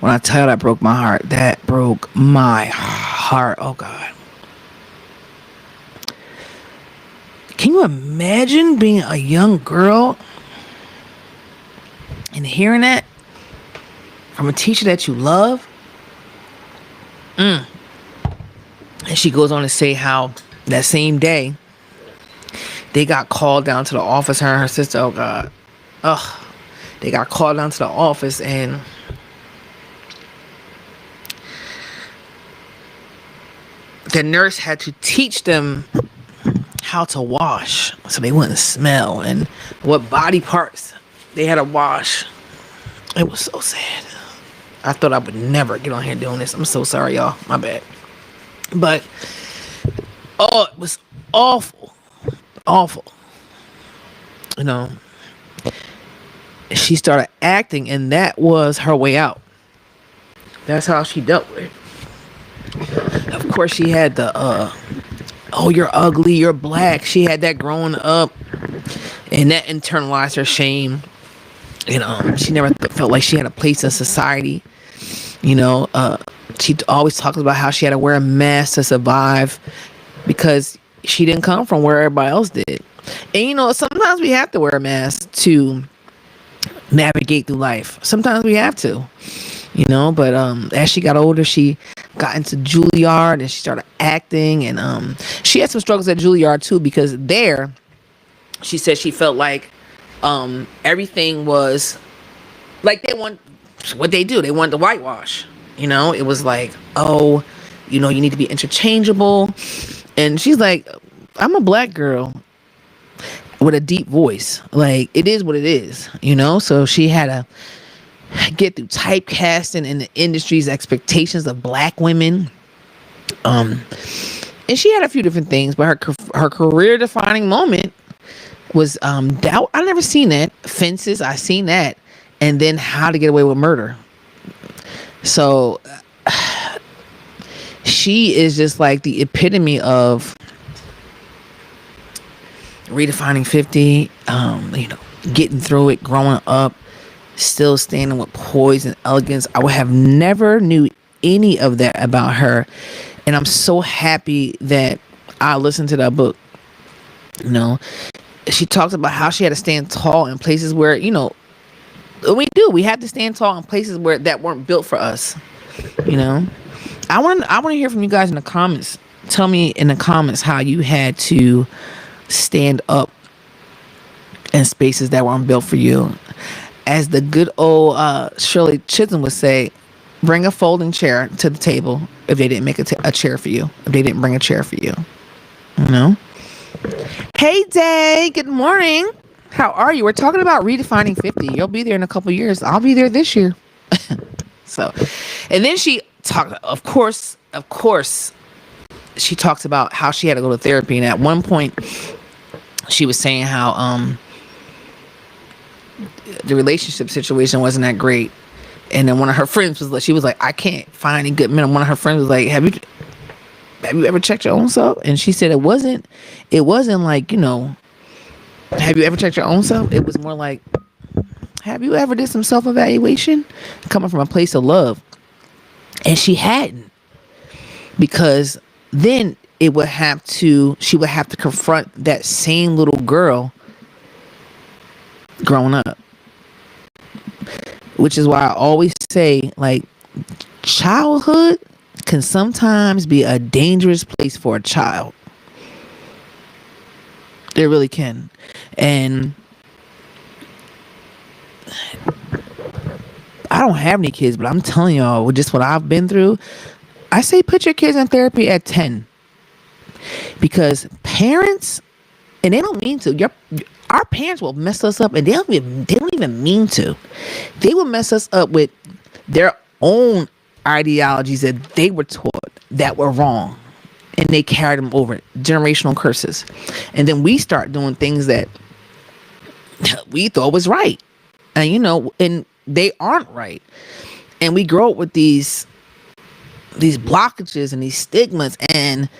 When I tell you that broke my heart, that broke my heart. Oh God. Can you imagine being a young girl and hearing that from a teacher that you love? And she goes on to say how that same day they got called down to the office, her and her sister. Oh God. Ugh. They got called down to the office and the nurse had to teach them how to wash so they wouldn't smell and what body parts they had to wash. It was so sad. I thought I would never get on here doing this. I'm so sorry, y'all. My bad. But oh, it was awful. Awful. You know, she started acting and that was her way out. That's how she dealt with it. Of course, she had the oh, you're ugly, you're black. She had that growing up, and that internalized her shame. You know, she never felt like she had a place in society. You know, she always talks about how she had to wear a mask to survive because she didn't come from where everybody else did. And you know, sometimes we have to wear a mask to navigate through life. Sometimes we have to. You know, but as she got older, she got into Juilliard and she started acting, and she had some struggles at Juilliard too, because there she said she felt like everything was like they want what they do. They want the whitewash. You know, it was like, oh, you know, you need to be interchangeable. And she's like, I'm a black girl with a deep voice. Like, it is what it is, you know? So she had to get through typecasting and the industry's expectations of black women. And she had a few different things, but her career defining moment was Doubt. I never seen that. Fences, I seen that. And then How to Get Away with Murder. So she is just like the epitome of redefining 50, you know, getting through it, growing up, still standing with poise and elegance. I would have never knew any of that about her, and I'm so happy that I listened to that book. You know, she talks about how she had to stand tall in places where, you know, we have to stand tall in places where that weren't built for us. You know, I want to hear from you guys in the comments. Tell me in the comments how you had to stand up in spaces that weren't built for you. As the good old Shirley Chisholm would say, bring a folding chair to the table if they didn't make a chair for you. If they didn't bring a chair for you. You know? Hey, Day. Good morning. How are you? We're talking about redefining 50. You'll be there in a couple years. I'll be there this year. So, and then she talked, of course, she talks about how she had to go to therapy. And at one point, she was saying how the relationship situation wasn't that great, and then one of her friends was like, she was like, I can't find any good men. And one of her friends was like, have you ever checked your own self? And she said it wasn't like, you know, have you ever checked your own self? It was more like, have you ever did some self-evaluation coming from a place of love? And she hadn't, because then she would have to confront that same little girl growing up. Which is why I always say, like, childhood can sometimes be a dangerous place for a child. It really can. And I don't have any kids, but I'm telling y'all, with just what I've been through, I say put your kids in therapy at 10. Because parents, and they don't mean to, our parents will mess us up, and they don't even mean to. They will mess us up with their own ideologies that they were taught that were wrong, and they carried them over, generational curses. And then we start doing things that we thought was right, and you know, and they aren't right. And we grow up with these blockages and these stigmas, and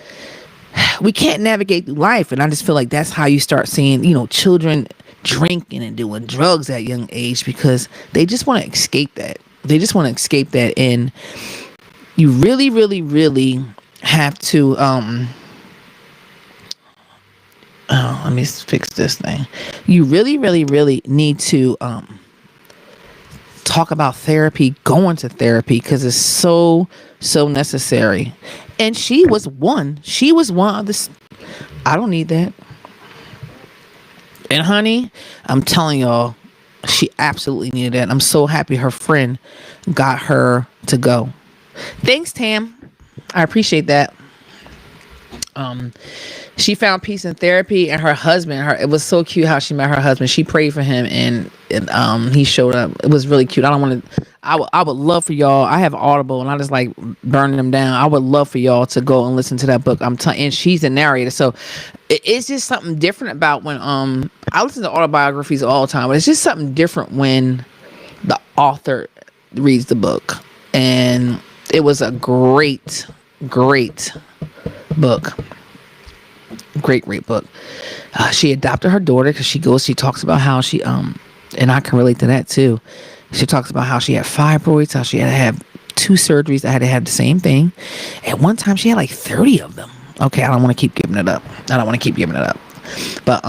we can't navigate through life. And I just feel like that's how you start seeing, children drinking and doing drugs at a young age, because they just want to escape that. They just want to escape that. And you really, really, really have to, let me fix this thing. You really, really, really need to, talk about therapy, going to therapy, because it's so necessary. And she was one of the, I don't need that. And honey, I'm telling y'all, she absolutely needed that. I'm so happy her friend got her to go. Thanks, Tam. I appreciate that. She found peace in therapy, and her husband, it was so cute how she met her husband. She prayed for him, and he showed up. It was really cute. I would love for y'all. I have Audible, and I just like burning them down. I would love for y'all to go and listen to that book. And she's a narrator, so it's just something different about when I listen to autobiographies all the time, but it's just something different when the author reads the book. And it was a great book. Great book. She adopted her daughter because she talks about how she and I can relate to that too. She talks about how she had fibroids, how she had to have 2 surgeries. I had to have the same thing. At one time she had like 30 of them. Okay, I don't want to keep giving it up. But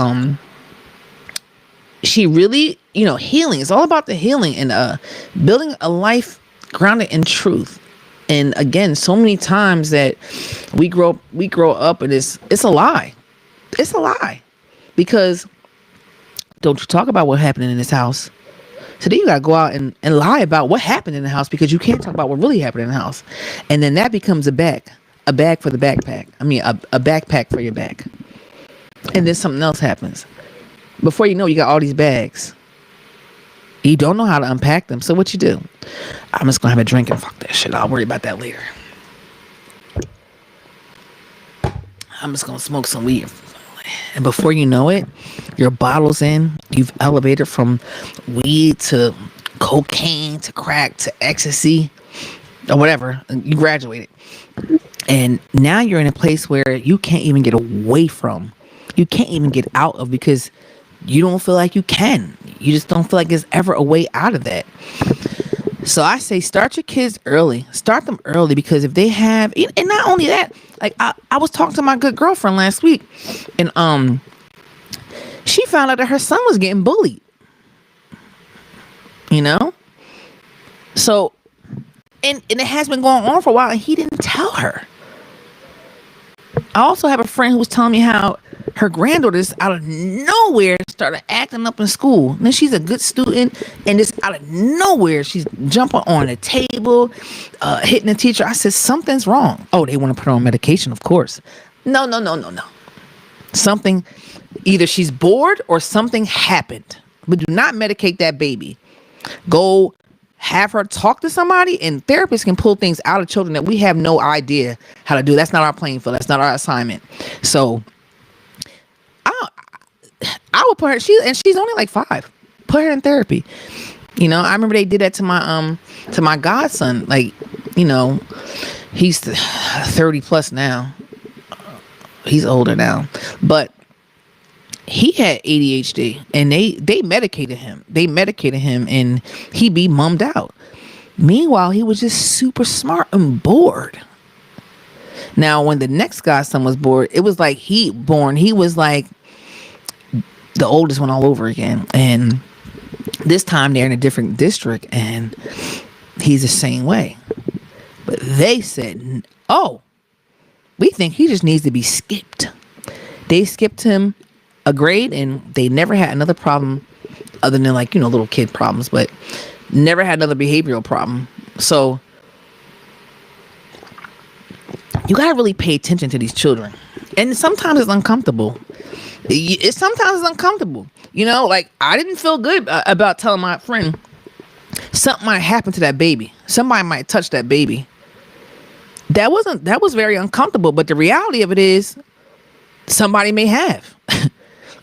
she really, healing. It's all about the healing and building a life grounded in truth. And again, so many times that we grow up and it's a lie. It's a lie. Because don't you talk about what happened in this house. Today you gotta go out and lie about what happened in the house, because you can't talk about what really happened in the house. And then that becomes a bag for the backpack. I mean, a backpack for your back. And then something else happens. Before you know, you got all these bags. You don't know how to unpack them. So what you do? I'm just going to have a drink and fuck that shit. I'll worry about that later. I'm just going to smoke some weed. And before you know it, your bottle's in. You've elevated from weed to cocaine to crack to ecstasy or whatever. You graduated. And now you're in a place where you can't even get away from. You can't even get out of, because you don't feel like you can. You just don't feel like there's ever a way out of that. So I say start your kids early. Start them early, because if they have, and not only that, like I was talking to my good girlfriend last week, and she found out that her son was getting bullied. So and it has been going on for a while, and he didn't tell her. I also have a friend who was telling me how her granddaughter just out of nowhere started acting up in school. And then she's a good student, and just out of nowhere, she's jumping on a table, hitting the teacher. I said, something's wrong. Oh, they want to put her on medication, of course. No. Something, either she's bored or something happened. But do not medicate that baby. Go have her talk to somebody, and therapists can pull things out of children that we have no idea how to do. That's not our playing field. That's not our assignment. So I would put her, she's only like 5. Put her in therapy. I remember they did that to my godson. Like, he's 30 plus now. He's older now, but he had ADHD, and they medicated him. And he be mummed out. Meanwhile, he was just super smart and bored. Now, when the next godson was bored, it was like he was like the oldest one all over again. And this time they're in a different district, and he's the same way. But they said, oh, we think he just needs to be skipped. They skipped him a grade, and they never had another problem other than little kid problems, but never had another behavioral problem. So you got to really pay attention to these children. And sometimes it's uncomfortable. Sometimes it's uncomfortable. Like I didn't feel good about telling my friend something might happen to that baby. Somebody might touch that baby. That was very uncomfortable. But the reality of it is somebody may have.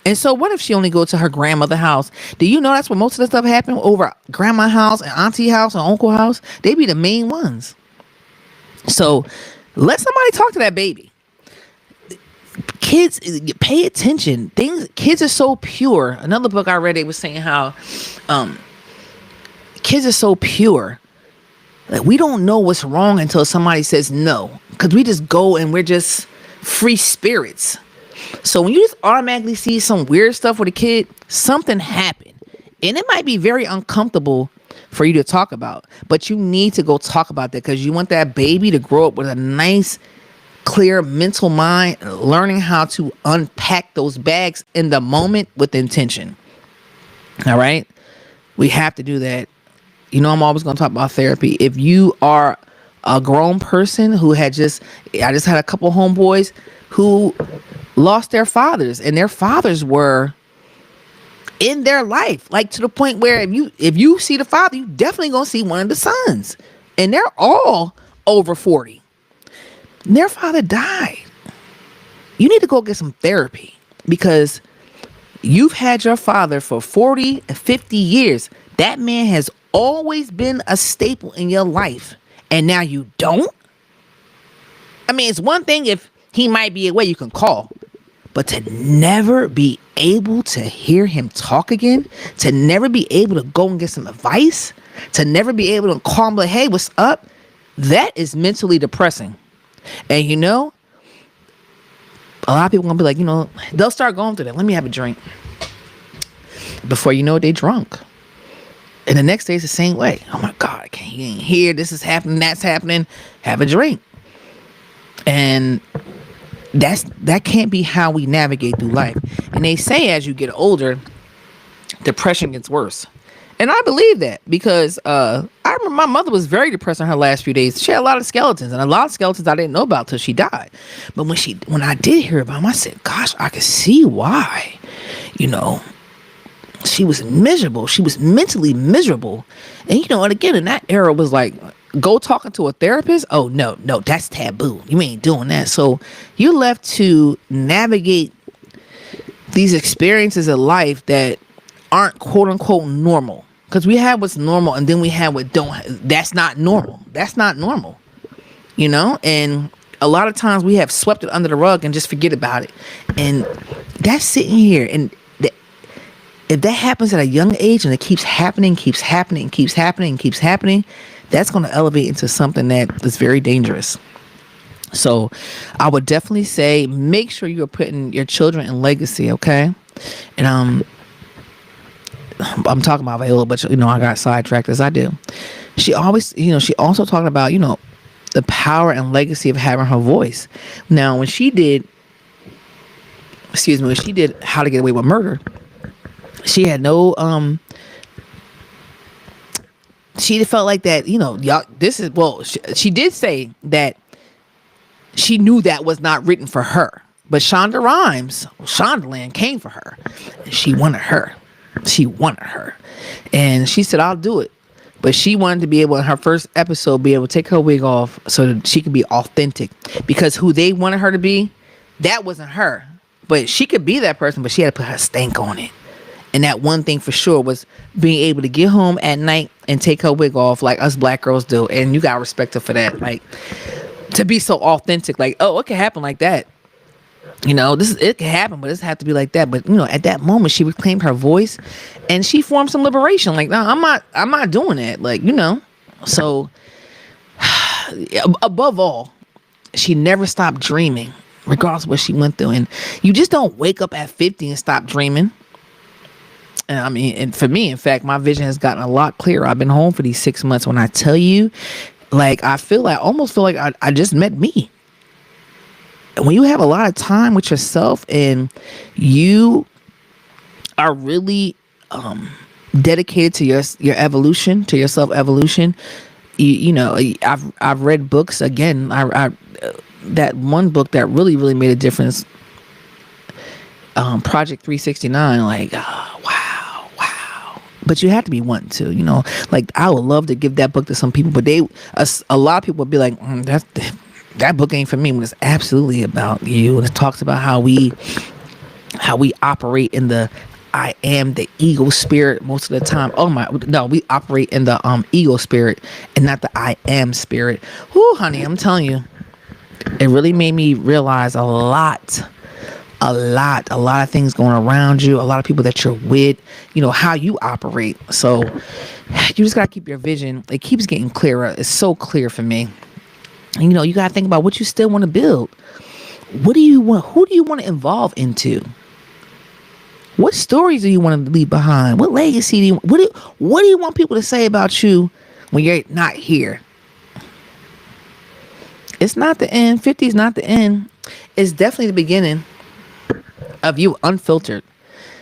And so what if she only go to her grandmother's house? Do you know that's where most of the stuff happen? Over grandma's house and auntie house and uncle house? They be the main ones. So let somebody talk to that baby. kids, pay attention. Kids are so pure. Another book I read, it was saying how kids are so pure. Like, we don't know what's wrong until somebody says no, because we just go and we're just free spirits. So when you just automatically see some weird stuff with a kid, something happened, and it might be very uncomfortable for you to talk about, but you need to go talk about that, because you want that baby to grow up with a nice, clear mental mind, learning how to unpack those bags in the moment with intention. All right, we have to do that. You know, I'm always going to talk about therapy. If you are a grown person who I just had a couple homeboys who lost their fathers, and their fathers were in their life, like to the point where if you see the father, you definitely gonna see one of the sons, and they're all over 40. Their father died. You need to go get some therapy, because you've had your father for 40 and 50 years. That man has always been a staple in your life, and now you don't. I mean, it's one thing if he might be away, you can call, but to never be able to hear him talk again, to never be able to go and get some advice, to never be able to call him like, hey, what's up? That is mentally depressing. And you know, a lot of people gonna be like, you know, they'll start going through that. Let me have a drink. Before you know it, they drunk. And the next day it's the same way. Oh my God, I can't hear. This is happening, that's happening. Have a drink. And that can't be how we navigate through life. And they say as you get older, depression gets worse. And I believe that, because I remember my mother was very depressed in her last few days. She had a lot of skeletons, and a lot of skeletons I didn't know about till she died. But when I did hear about them, I said, gosh, I could see why. You know, she was miserable. She was mentally miserable. And you know, and again, in that era was like, go talking to a therapist. Oh, no, that's taboo. You ain't doing that. So you're left to navigate these experiences of life that aren't quote unquote normal. Because we have what's normal, and then we have what that's not normal. That's not normal. You know? And a lot of times we have swept it under the rug and just forget about it. And that's sitting here. And if that happens at a young age, and it keeps happening, that's going to elevate into something that is very dangerous. So I would definitely say, make sure you're putting your children in legacy. Okay. And, I'm talking about Viola, but you know, I got sidetracked as I do. She always, you know, she also talked about, you know, the power and legacy of having her voice. Now, when she did How to Get Away with Murder, she had no, she felt like that, you know, y'all, she did say that she knew that was not written for her, but Shonda Rhimes, Shondaland came for her, and she wanted her. And she said, I'll do it. But she wanted to be able, in her first episode, be able to take her wig off so that she could be authentic, because who they wanted her to be, that wasn't her. But she could be that person, but she had to put her stank on it. And that one thing for sure was being able to get home at night and take her wig off like us black girls do. And you got to respect her for that. Like, to be so authentic, like, oh, it can happen like that. You know, it can happen, but it doesn't have to be like that. But you know, at that moment, she reclaimed her voice, and she formed some liberation. Like, no, I'm not doing that. Like, you know, so above all, she never stopped dreaming, regardless of what she went through. And you just don't wake up at 50 and stop dreaming. And I mean, and for me, in fact, my vision has gotten a lot clearer. I've been home for these 6 months. When I tell you, like, I almost feel like I just met me. When you have a lot of time with yourself and you are really dedicated to your evolution, to your self evolution, you know, I've read books again. I that one book that really made a difference, Project 369. Like, oh, wow. But you have to be wanting to, you know. Like, I would love to give that book to some people, but a lot of people would be like, that book ain't for me, when it's absolutely about you. And it talks about how we operate in the I am, the ego spirit most of the time. We operate in the ego spirit and not the I am spirit. Whoo, honey, I'm telling you, it really made me realize a lot a lot of things going around you, a lot of people that you're with, how you operate. So you just got to keep your vision. It keeps getting clearer. It's so clear for me. And, you got to think about what you still want to build. What do you want? Who do you want to evolve into? What stories do you want to leave behind? What legacy do you what do you want people to say about you when you're not here? It's not the end. 50 is not the end. It's definitely the beginning of you unfiltered.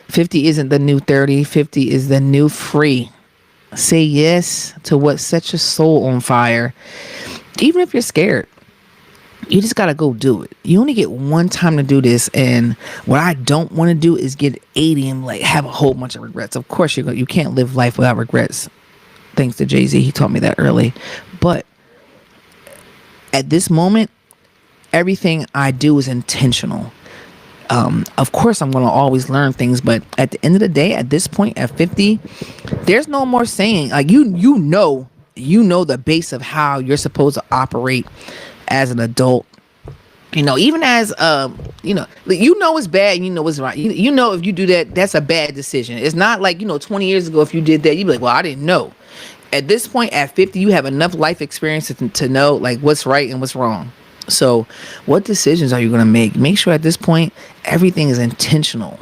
50 isn't the new 30. 50 is the new free. Say yes to what sets your soul on fire. Even if you're scared, you just got to go do it. You only get one time to do this. And what I don't want to do is get 80 and have a whole bunch of regrets. Of course, you can't live life without regrets. Thanks to Jay-Z. He taught me that early. But at this moment, everything I do is intentional. Of course, I'm going to always learn things, but at the end of the day, at this point, at 50, there's no more saying. Like you know the base of how you're supposed to operate as an adult. Even as it's bad and it's right. You know if you do that, that's a bad decision. It's not like 20 years ago if you did that, you'd be like, well, I didn't know. At this point, at 50, you have enough life experience to know like what's right and what's wrong. So what decisions are you going to make? Make sure at this point, everything is intentional,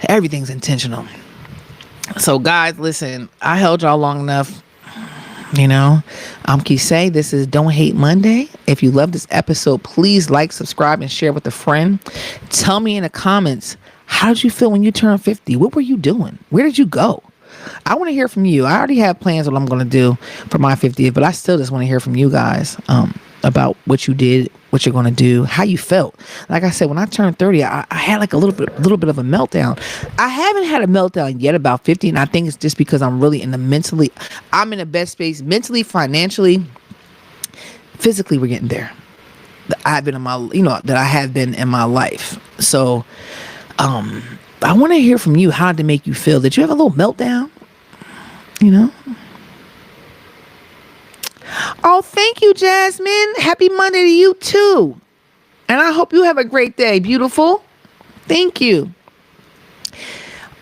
everything's intentional. So guys, listen, I held y'all long enough. I'm Kisei. This is Don't Hate Monday. If you love this episode, please like, subscribe, and share with a friend. Tell me in the comments, how did you feel when you turned 50? What were you doing? Where did you go? I want to hear from you. I already have plans what I'm going to do for my 50th, but I still just want to hear from you guys about what you did, what you're going to do, how you felt. Like I said, when I turned 30, I had like a little bit of a meltdown. I haven't had a meltdown yet about 50, and I think it's just because I'm really I'm in the best space mentally, financially, physically. We're getting there. I have been in my life. So, I want to hear from you. How did it make you feel? Did you have a little meltdown? Oh, thank you, Jasmine. Happy Monday to you too. And I hope you have a great day. Beautiful. Thank you.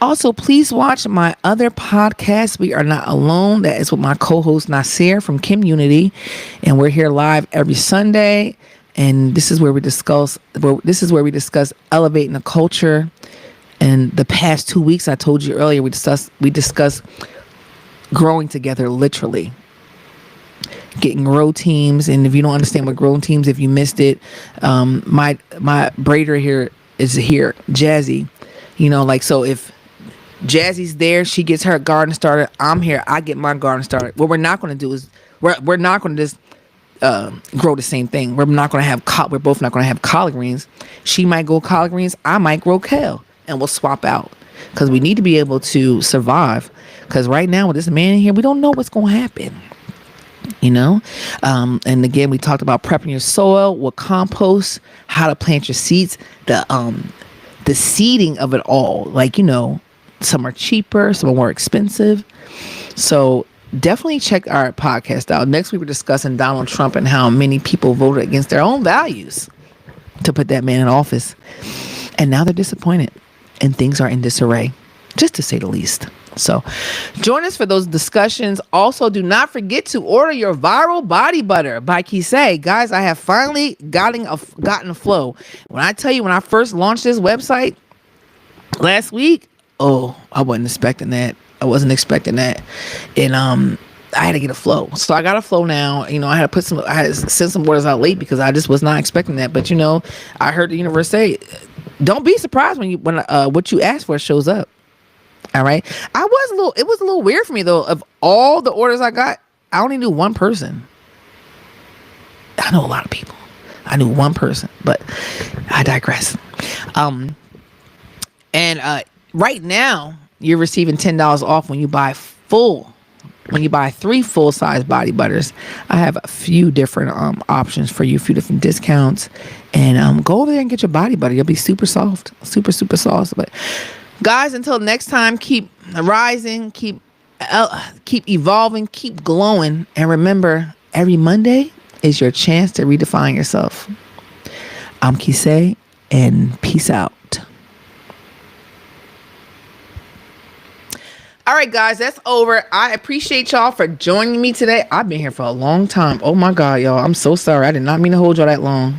Also, please watch my other podcast, We Are Not Alone. That is with my co-host Nasir from Community. And we're here live every Sunday. And this is where we discuss elevating the culture. And the past 2 weeks, I told you earlier, we discussed growing together, literally. Getting grow teams. And if you don't understand what grow teams, if you missed it, my braider here is Jazzy. So if Jazzy's there, she gets her garden started, I'm here, I get my garden started. What we're not going to do is we're not going to just grow the same thing. We're both not going to have collard greens. She might grow collard greens, I might grow kale, and we'll swap out, because we need to be able to survive. Because right now with this man in here, we don't know what's going to happen. And again, we talked about prepping your soil with compost, how to plant your seeds, the seeding of it all. Some are cheaper, some are more expensive. So definitely check our podcast out. Next week, we're discussing Donald Trump and how many people voted against their own values to put that man in office. And now they're disappointed and things are in disarray, just to say the least. So join us for those discussions. Also, do not forget to order your Viral Body Butter by Kisei. Guys, I have finally gotten a flow. When I tell you, when I first launched this website last week, I wasn't expecting that. And I had to get a flow. So I got a flow now. I had to send some orders out late because I just was not expecting that. But I heard the universe say, don't be surprised when what you ask for shows up. All right. It was a little weird for me though. Of all the orders I got, I only knew one person. I know a lot of people. I knew one person, but I digress. Right now you're receiving $10 off when you buy 3 full-size body butters. I have a few different options for you, a few different discounts, and go over there and get your body butter. You'll be super soft, super soft. But guys, until next time, keep rising, keep evolving, keep glowing, and remember, every Monday is your chance to redefine yourself. I'm Kisei, and peace out. All right, guys, that's over. I appreciate y'all for joining me today. I've been here for a long time. Oh my God, y'all. I'm so sorry. I did not mean to hold y'all that long.